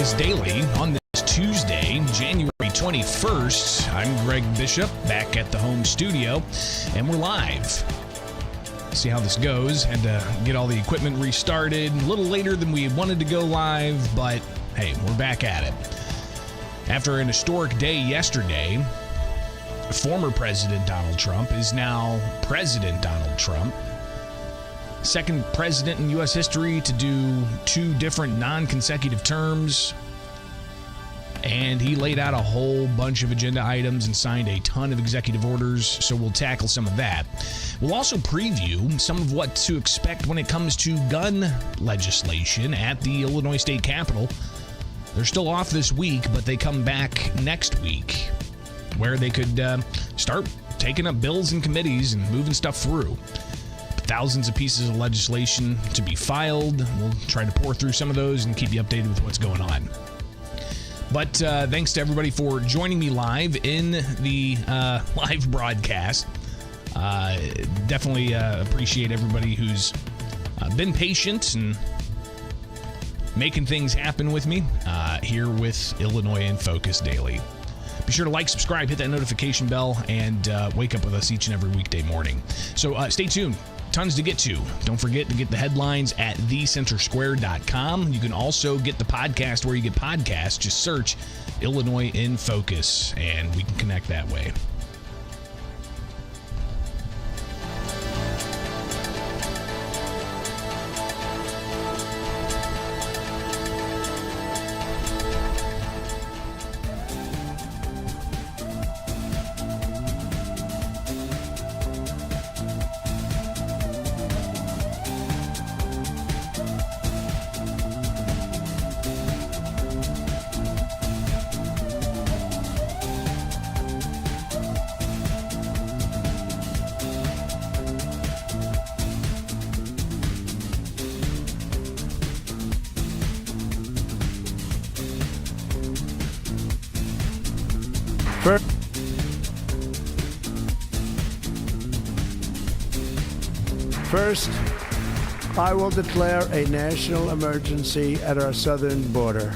Focus Daily on this Tuesday, January 21st. I'm Greg Bishop, back at the home studio, and we're live. See how this goes. Had to get all the equipment restarted a little later than we wanted to go live, but hey, we're back at it. After an historic day yesterday, former President Donald Trump is now President Donald Trump. Second president in U.S. history to do two different non-consecutive terms. And he laid out a whole bunch of agenda items and signed a ton of executive orders, so we'll tackle some of that. We'll also preview some of what to expect when it comes to gun legislation at the Illinois State Capitol. They're still off this week, but they come back next week, where they could start taking up bills in committees and moving stuff through. Thousands of pieces of legislation to be filed. We'll try to pour through some of those and keep you updated with what's going on. But thanks to everybody for joining me live in the live broadcast. Definitely appreciate everybody who's been patient and making things happen with me here with Illinois in Focus Daily. Be sure to like, subscribe, hit that notification bell, and wake up with us each and every weekday morning. So stay tuned. Tons to get to. Don't forget to get the headlines at thecentersquare.com. You can also get the podcast where you get podcasts. Just search Illinois in Focus, and we can connect that way. First, I will declare a national emergency at our southern border.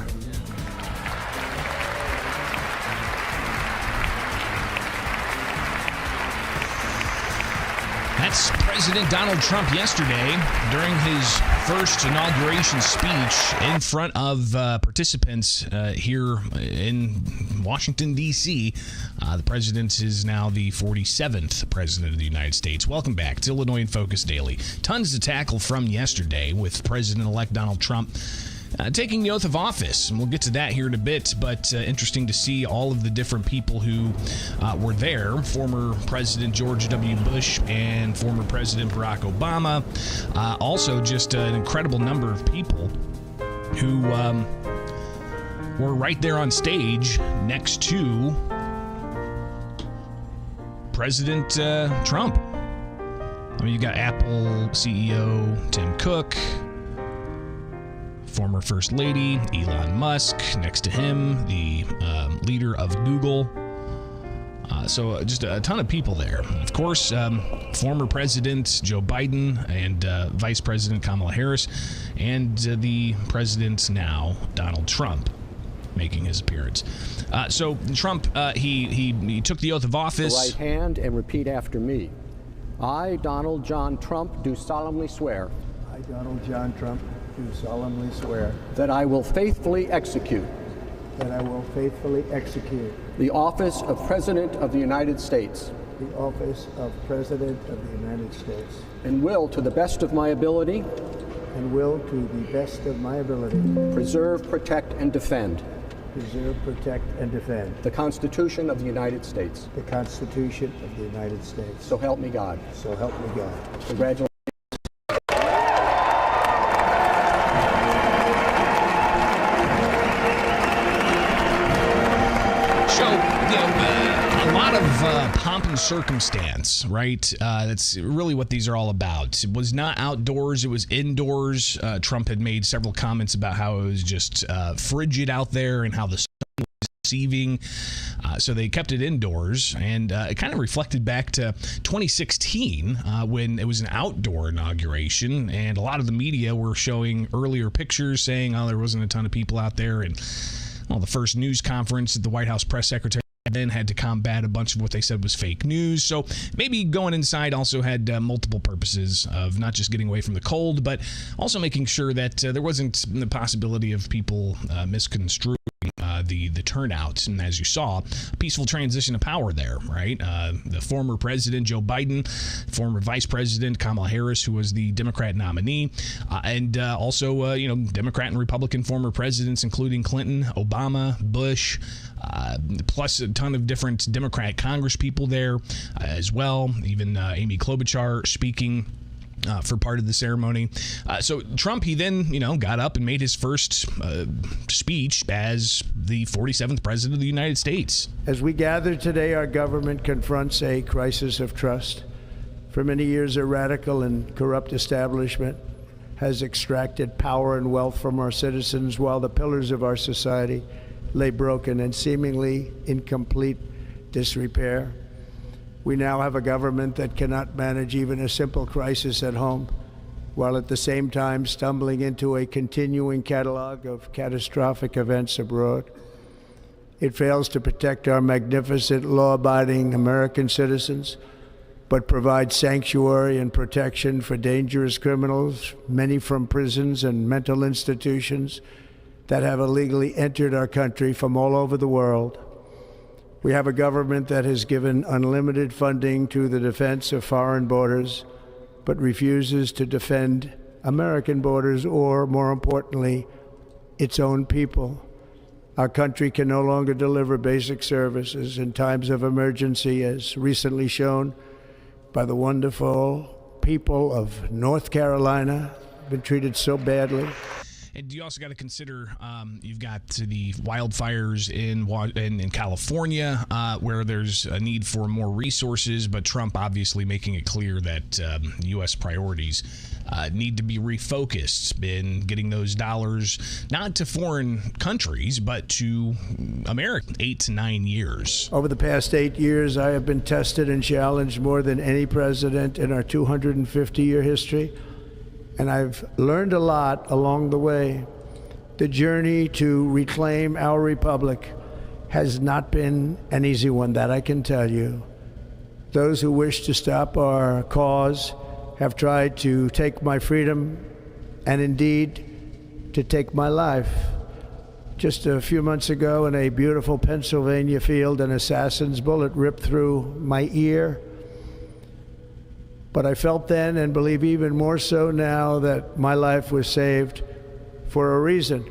That's President Donald Trump yesterday during his first inauguration speech in front of participants here in Washington, D.C. The president is now the 47th president of the United States. Welcome back to Illinois in Focus Daily. Tons to tackle from yesterday with President-elect Donald Trump taking the oath of office, and we'll get to that here in a bit, but interesting to see all of the different people who were there. Former President George W. Bush and former President Barack Obama. Also just an incredible number of people who were right there on stage next to President Trump. I mean, you got Apple CEO Tim Cook, former First Lady Elon Musk, next to him, the leader of Google. So just a ton of people there. Of course, former President Joe Biden and Vice President Kamala Harris, and the president now, Donald Trump, making his appearance. So Trump, he took the oath of office. The right hand and repeat after me. I, Donald John Trump, do solemnly swear. I, Donald John Trump, do solemnly swear that I will faithfully execute the office of President of the United States the office of President of the United States and will, to the best of my ability, preserve, protect, and defend the Constitution of the United States. So help me God. Congratulations. Pomp and circumstance, right? That's really what these are all about. It was not outdoors, it was indoors. Trump had made several comments about how it was just frigid out there and how the sun was receiving. So they kept it indoors, and it kind of reflected back to 2016 when it was an outdoor inauguration, and a lot of the media were showing earlier pictures saying, oh, there wasn't a ton of people out there. And the first news conference, the White House press secretary then had to combat a bunch of what they said was fake news. So maybe going inside also had multiple purposes of not just getting away from the cold, but also making sure that there wasn't the possibility of people misconstruing the turnout. And as you saw, a peaceful transition of power there, right? The former president, Joe Biden, former vice president, Kamala Harris, who was the Democrat nominee, and also, Democrat and Republican former presidents, including Clinton, Obama, Bush, plus a ton of different Democrat Congress people there as well. Even Amy Klobuchar speaking for part of the ceremony. So Trump, he then, got up and made his first speech as the 47th president of the United States. As we gather today, our government confronts a crisis of trust. For many years, a radical and corrupt establishment has extracted power and wealth from our citizens while the pillars of our society lay broken and seemingly in complete disrepair. We now have a government that cannot manage even a simple crisis at home, while at the same time stumbling into a continuing catalog of catastrophic events abroad. It fails to protect our magnificent, law-abiding American citizens, but provides sanctuary and protection for dangerous criminals, many from prisons and mental institutions that have illegally entered our country from all over the world. We have a government that has given unlimited funding to the defense of foreign borders, but refuses to defend American borders or, more importantly, its own people. Our country can no longer deliver basic services in times of emergency, as recently shown by the wonderful people of North Carolina, been treated so badly. And you also got to consider you've got the wildfires in California where there's a need for more resources, but Trump obviously making it clear that U.S. priorities need to be refocused in getting those dollars not to foreign countries, but to America. 8 to 9 years. Over the past 8 years, I have been tested and challenged more than any president in our 250-year history. And I've learned a lot along the way. The journey to reclaim our republic has not been an easy one, that I can tell you. Those who wish to stop our cause have tried to take my freedom and indeed to take my life. Just a few months ago in a beautiful Pennsylvania field, an assassin's bullet ripped through my ear. But I felt then, and believe even more so now, that my life was saved for a reason.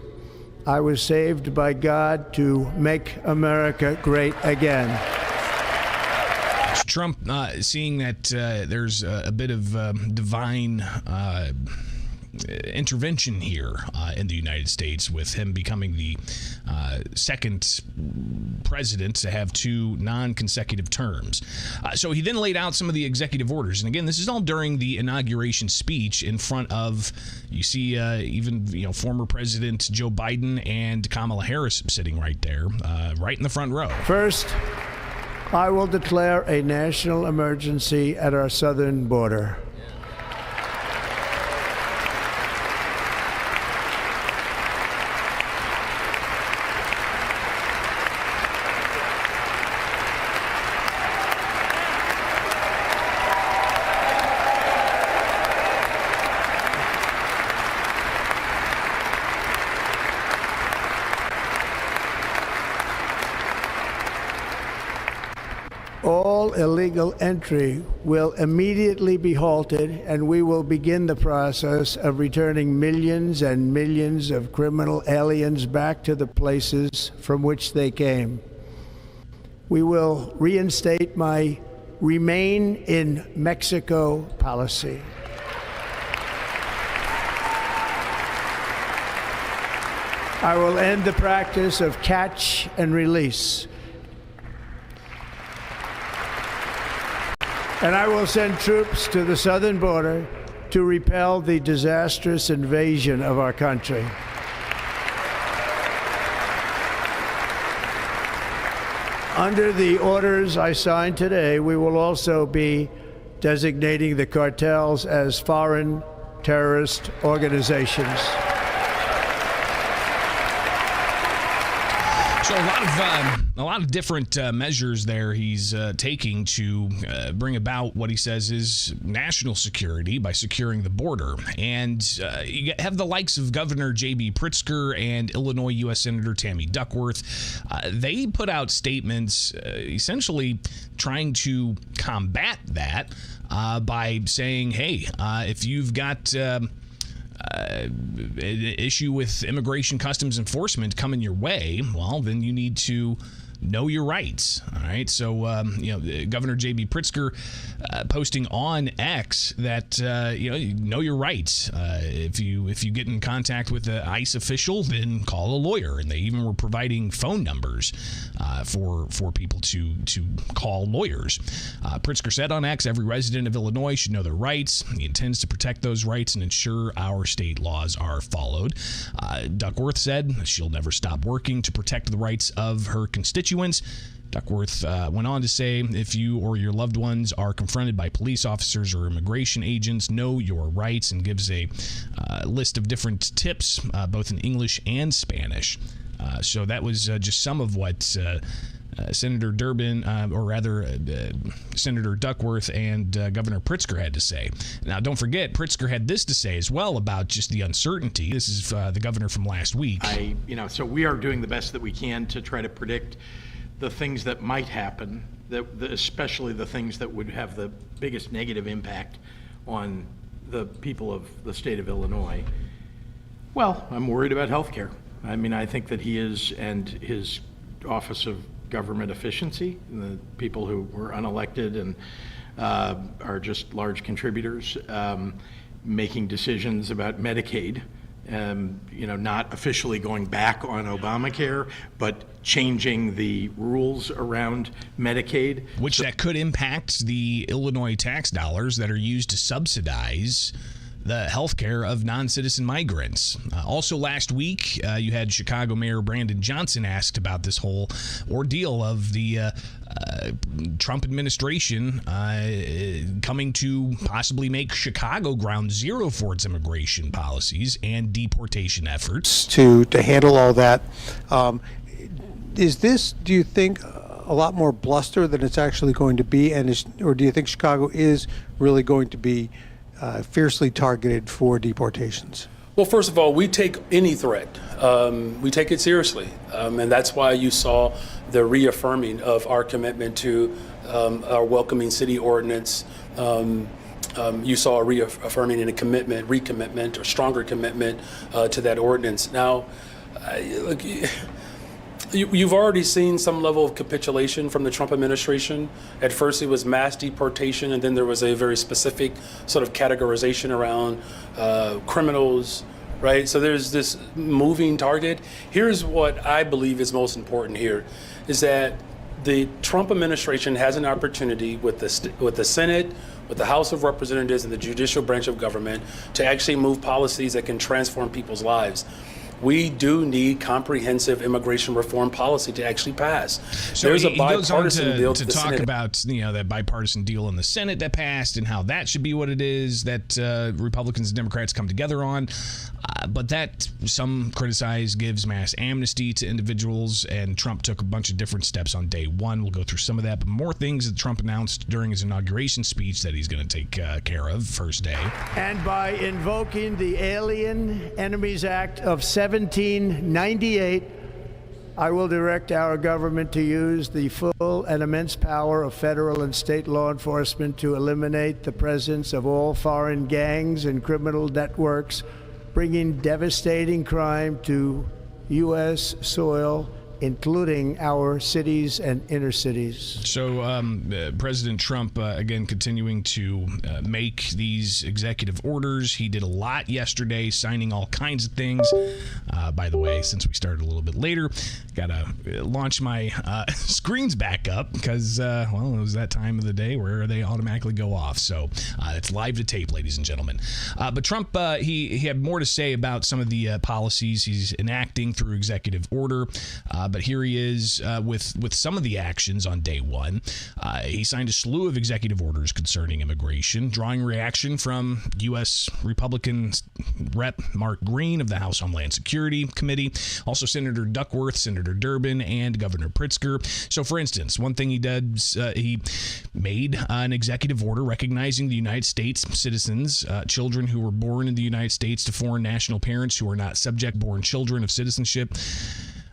I was saved by God to make America great again. Trump seeing that there's a bit of divine intervention here in the United States, with him becoming the second president to have 2 non-consecutive terms. So he then laid out some of the executive orders. And again, this is all during the inauguration speech in front of, you see, even former President Joe Biden and Kamala Harris sitting right there, right in the front row. First, I will declare a national emergency at our southern border. All illegal entry will immediately be halted, and we will begin the process of returning millions and millions of criminal aliens back to the places from which they came. We will reinstate my Remain in Mexico policy. I will end the practice of catch and release. And I will send troops to the southern border to repel the disastrous invasion of our country. Under the orders I signed today, we will also be designating the cartels as foreign terrorist organizations. So a lot of different measures there he's taking to bring about what he says is national security by securing the border. And you have the likes of Governor J.B. Pritzker and Illinois U.S. Senator Tammy Duckworth. They put out statements essentially trying to combat that by saying, hey, if you've got an issue with immigration customs enforcement coming your way, well, then you need to know your rights. All right. So, Governor J.B. Pritzker posting on X that, you know your rights. If you get in contact with an ICE official, then call a lawyer. And they even were providing phone numbers for people to call lawyers. Pritzker said on X, every resident of Illinois should know their rights. He intends to protect those rights and ensure our state laws are followed. Duckworth said she'll never stop working to protect the rights of her constituents. Duckworth went on to say, if you or your loved ones are confronted by police officers or immigration agents, know your rights, and gives a list of different tips, both in English and Spanish. So that was just some of what Senator Senator Duckworth and Governor Pritzker had to say. Now, don't forget, Pritzker had this to say as well about just the uncertainty. This is the governor from last week. So we are doing the best that we can to try to predict the things that might happen, especially the things that would have the biggest negative impact on the people of the state of Illinois. Well, I'm worried about health care. I think that he is, and his Office of Government Efficiency, the people who were unelected and are just large contributors, making decisions about Medicaid, not officially going back on Obamacare, but changing the rules around Medicaid. Which that could impact the Illinois tax dollars that are used to subsidize the health care of non-citizen migrants. Also last week, you had Chicago Mayor Brandon Johnson asked about this whole ordeal of the Trump administration coming to possibly make Chicago ground zero for its immigration policies and deportation efforts. To handle all that, is this, do you think, a lot more bluster than it's actually going to be, or do you think Chicago is really going to be fiercely targeted for deportations? Well, first of all, we take any threat. We take it seriously. And that's why you saw the reaffirming of our commitment to our welcoming city ordinance. You saw a reaffirming and a recommitment, or stronger commitment to that ordinance. Now, look, you've already seen some level of capitulation from the Trump administration. At first, it was mass deportation, and then there was a very specific sort of categorization around criminals, right? So there's this moving target. Here's what I believe is most important here, is that the Trump administration has an opportunity with the Senate, with the House of Representatives, and the judicial branch of government to actually move policies that can transform people's lives. We do need comprehensive immigration reform policy to actually pass. So there's a he bipartisan bill goes on to talk Senate about that bipartisan deal in the Senate that passed and how that should be what it is that Republicans and Democrats come together on. But that, some criticize, gives mass amnesty to individuals, and Trump took a bunch of different steps on day one. We'll go through some of that, but more things that Trump announced during his inauguration speech that he's going to take care of first day. And by invoking the Alien Enemies Act of 1798, I will direct our government to use the full and immense power of federal and state law enforcement to eliminate the presence of all foreign gangs and criminal networks, bringing devastating crime to U.S. soil, including our cities and inner cities. So President Trump, again, continuing to make these executive orders. He did a lot yesterday, signing all kinds of things. By the way, since we started a little bit later, got to launch my screens back up because, it was that time of the day where they automatically go off. So it's live to tape, ladies and gentlemen. But Trump, he had more to say about some of the policies he's enacting through executive order. But here he is with some of the actions on day one. He signed a slew of executive orders concerning immigration, drawing reaction from U.S. Republican Rep. Mark Green of the House Homeland Security Committee, also Senator Duckworth, Senator Durbin, and Governor Pritzker. So, for instance, one thing he did, he made an executive order recognizing the United States citizens, children who were born in the United States to foreign national parents who are not subject-born children of citizenship,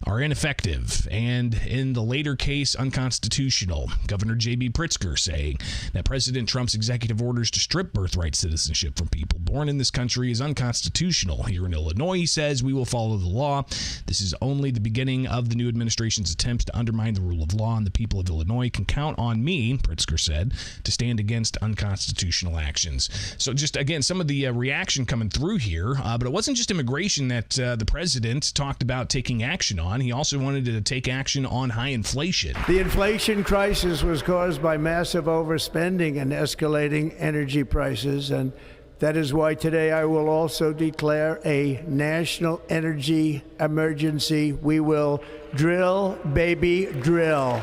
are ineffective and, in the later case, unconstitutional. Governor J.B. Pritzker saying that President Trump's executive orders to strip birthright citizenship from people born in this country is unconstitutional. Here in Illinois, he says, we will follow the law. This is only the beginning of the new administration's attempts to undermine the rule of law, and the people of Illinois can count on me, Pritzker said, to stand against unconstitutional actions. So just, again, some of the reaction coming through here, but it wasn't just immigration that the president talked about taking action on. He also wanted to take action on high inflation. The inflation crisis was caused by massive overspending and escalating energy prices, and that is why today I will also declare a national energy emergency. We will drill, baby, drill.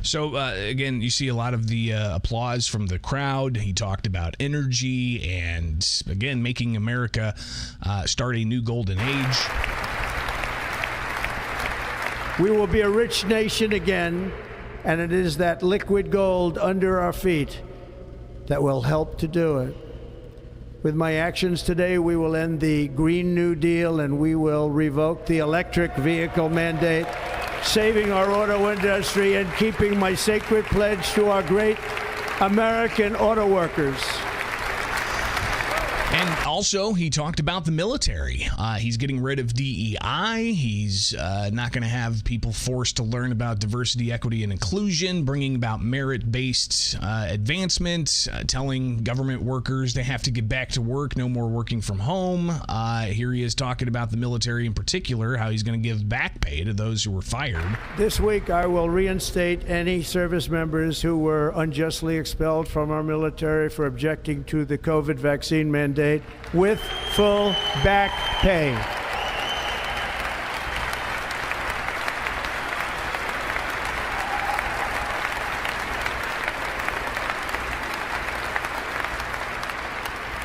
So, again, you see a lot of the applause from the crowd. He talked about energy and, again, making America start a new golden age. We will be a rich nation again, and it is that liquid gold under our feet that will help to do it. With my actions today, we will end the Green New Deal, and we will revoke the electric vehicle mandate, saving our auto industry and keeping my sacred pledge to our great American auto workers. And also, he talked about the military. He's getting rid of DEI. He's not going to have people forced to learn about diversity, equity, and inclusion, bringing about merit-based advancement, telling government workers they have to get back to work, no more working from home. Here he is talking about the military in particular, how he's going to give back pay to those who were fired. This week, I will reinstate any service members who were unjustly expelled from our military for objecting to the COVID vaccine mandate with full back pay.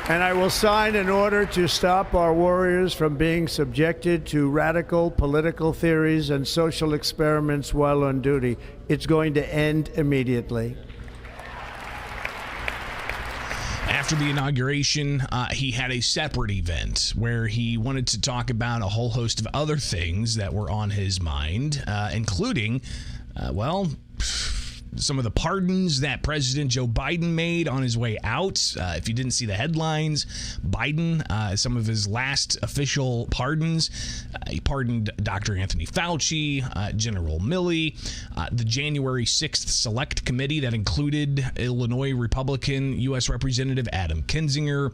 And I will sign an order to stop our warriors from being subjected to radical political theories and social experiments while on duty. It's going to end immediately. After the inauguration, he had a separate event where he wanted to talk about a whole host of other things that were on his mind, including, some of the pardons that President Joe Biden made on his way out. If you didn't see the headlines, Biden, some of his last official pardons, he pardoned Dr. Anthony Fauci, General Milley, the January 6th Select Committee that included Illinois Republican U.S. Representative Adam Kinzinger.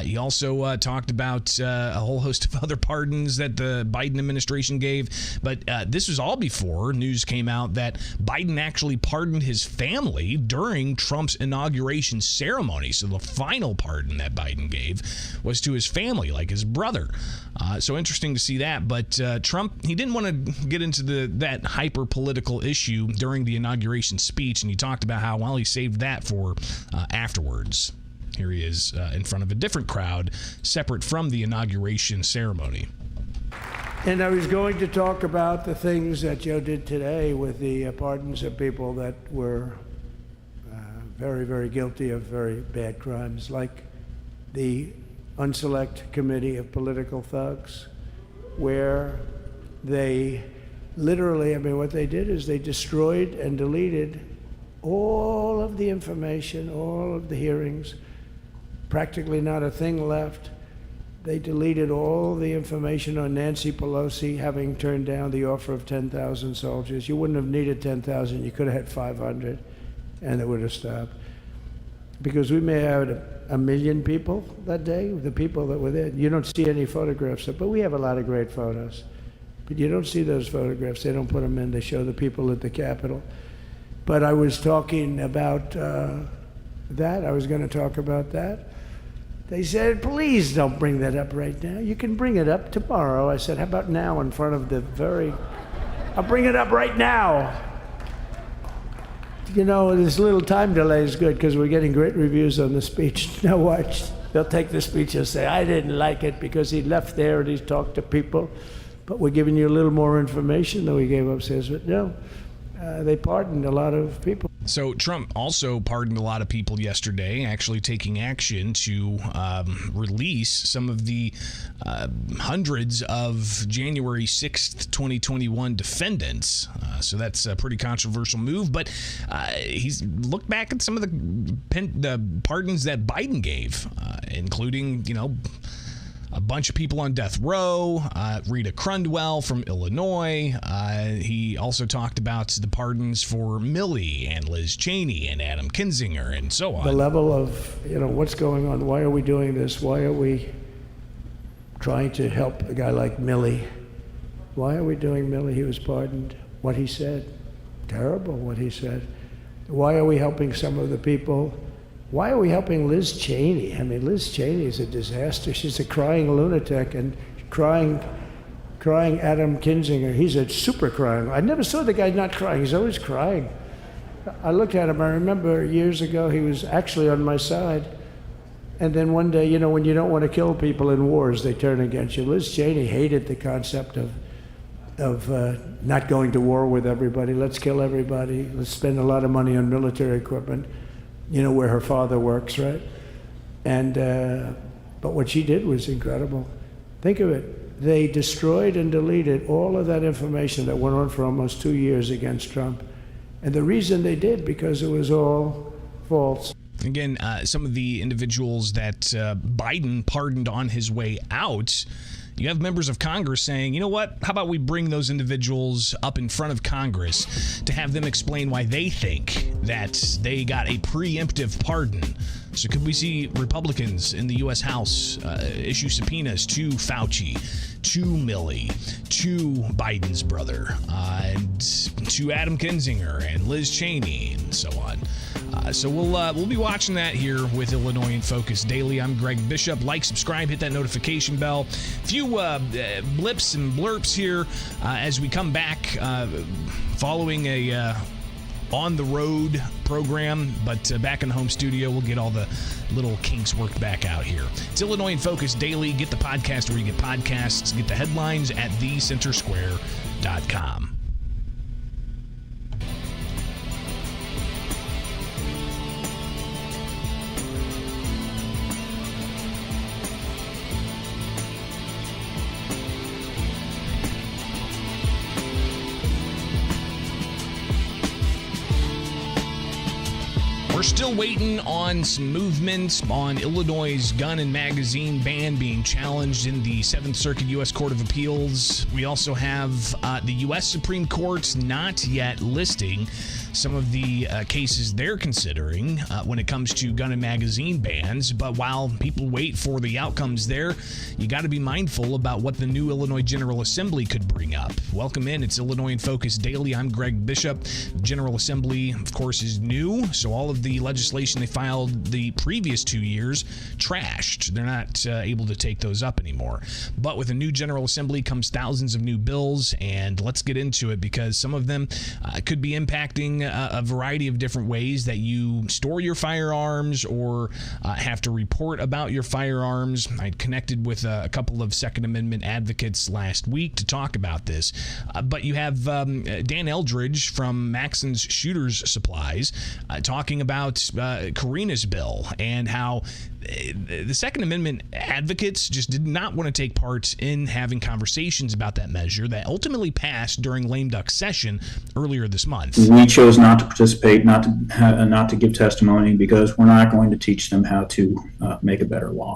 He also talked about a whole host of other pardons that the Biden administration gave. But this was all before news came out that Biden actually pardoned his family during Trump's inauguration ceremony. So the final pardon that Biden gave was to his family, like his brother. So interesting to see that. But Trump, he didn't want to get into that hyper-political issue during the inauguration speech, and he talked about how, well, he saved that for afterwards. Here he is in front of a different crowd, separate from the inauguration ceremony. And I was going to talk about the things that Joe did today with the pardons of people that were very, very guilty of very bad crimes, like the Unselect Committee of Political Thugs, where they literally, what they did is they destroyed and deleted all of the information, all of the hearings, practically not a thing left. They deleted all the information on Nancy Pelosi having turned down the offer of 10,000 soldiers. You wouldn't have needed 10,000. You could have had 500, and it would have stopped. Because we may have had 1 million people that day, the people that were there. You don't see any photographs, but we have a lot of great photos. But you don't see those photographs. They don't put them in. They show the people at the Capitol. But I was talking about that. I was going to talk about that. They said, please don't bring that up right now. You can bring it up tomorrow. I said, how about now in front of I'll bring it up right now. You know, this little time delay is good because we're getting great reviews on the speech. Now watch. They'll take the speech and say, I didn't like it because he left there and he talked to people. But we're giving you a little more information than we gave upstairs. But no, they pardoned a lot of people. So Trump also pardoned a lot of people yesterday, actually taking action to release some of the hundreds of January 6th, 2021 defendants. So that's a pretty controversial move. But he's looked back at some of the pardons that Biden gave, including, a bunch of people on death row, Rita Crundwell from Illinois. He also talked about the pardons for Milley and Liz Cheney and Adam Kinzinger and so on. The level of, what's going on? Why are we doing this? Why are we trying to help a guy like Milley? Why are we doing Milley? He was pardoned. What he said, terrible what he said. Why are we helping some of the people? Why are we helping Liz Cheney? I mean, Liz Cheney is a disaster. She's a crying lunatic and crying Adam Kinzinger. He's a super crying. I never saw the guy not crying. He's always crying. I looked at him. I remember years ago he was actually on my side. And then one day, when you don't want to kill people in wars, they turn against you. Liz Cheney hated the concept of not going to war with everybody. Let's kill everybody. Let's spend a lot of money on military equipment. Where her father works, right? And but what she did was incredible. Think of it. They destroyed and deleted all of that information that went on for almost 2 years against Trump. And the reason they did, because it was all false. Again, some of the individuals that Biden pardoned on his way out, you have members of Congress saying, you know what, how about we bring those individuals up in front of Congress to have them explain why they think that they got a preemptive pardon. So could we see Republicans in the U.S. House issue subpoenas to Fauci, to Milley, to Biden's brother, and to Adam Kinzinger and Liz Cheney and so on? So we'll be watching that here with Illinois in Focus Daily. I'm Greg Bishop. Like, subscribe, hit that notification bell. A few blips and blurps here as we come back following a on the road program, but back in the home studio, we'll get all the little kinks worked back out here. It's Illinois in Focus Daily. Get the podcast where you get podcasts. Get the headlines at thecentersquare.com. We're still waiting on some movement on Illinois' gun and magazine ban being challenged in the 7th Circuit U.S. Court of Appeals. We also have the U.S. Supreme Court not yet listing some of the cases they're considering when it comes to gun and magazine bans. But while people wait for the outcomes there, you got to be mindful about what the new Illinois General Assembly could bring up. Welcome in. It's Illinois in Focus Daily. I'm Greg Bishop. General Assembly, of course, is new, so all of the legislation they filed the previous 2 years trashed. They're not able to take those up anymore. But with a new General Assembly comes thousands of new bills, and let's get into it because some of them could be impacting a variety of different ways that you store your firearms or have to report about your firearms. I connected with a couple of Second Amendment advocates last week to talk about this. But you have Dan Eldridge from Maxon's Shooters Supplies talking about Karina's bill and how the Second Amendment advocates just did not want to take part in having conversations about that measure that ultimately passed during lame duck session earlier this month. We chose not to participate, not to give testimony, because we're not going to teach them how to make a better law